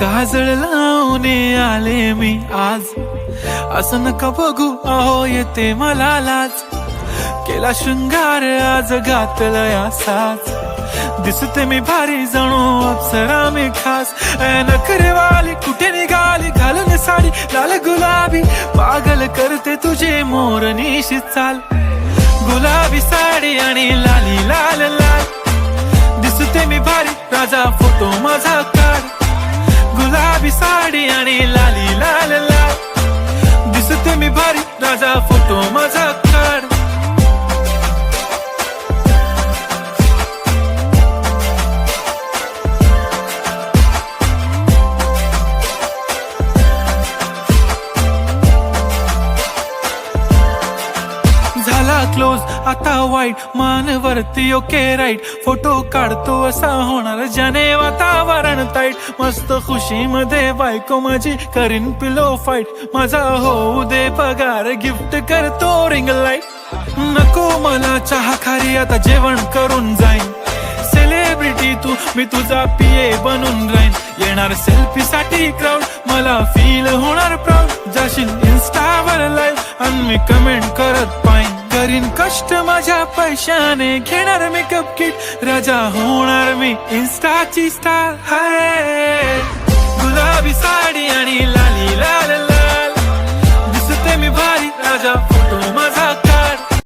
काजळ लावून आले मी आज, असं नका बघू अहो येते मला लाज. केला शृंगार आज घातला साज, दिसते मी भारी जणू अप्सरा मी खास. नखरेवाली कुठे निघाली घालून साडी लाल गुलाबी, पागल करते तुझे मोरनीशी चाल. गुलाबी साडी आणि लाली लाल लाल, दिसते मी भारी राजा फोटो माझा काढ. गुलाबी साडी आणि लाली लाल लाल, दिसते मी भारी राजा फोटो माझा काढ. झाला क्लोज आता वाईट, मानवरती ओके राईट. फोटो काढतो असा होणार ज्याने वातावरण ताईट. मस्त खुशी मध्ये बायको माझी करीन पिलो फाईट. माझा होऊ दे पगार गिफ्ट करतो रिंग लाईट. नको मला चहा खारी आता जेवण करून जाईन. सेलिब्रिटी तू मी तुझा पिये बनून राहीन. येणार सेल्फी साठी क्राऊड मला फील होणार प्राऊड. जाशील इन्स्टावर लाईव्ह आणि मी कमेंट करत पाईन. करीन कष्ट माझ्या पैशाने घेणार मेकअप किट. राजा होणार मी इन्स्टाची स्टार. हाय गुलाबी साडी आणि लाली लाल लाल, दिसते मी भारी राजा.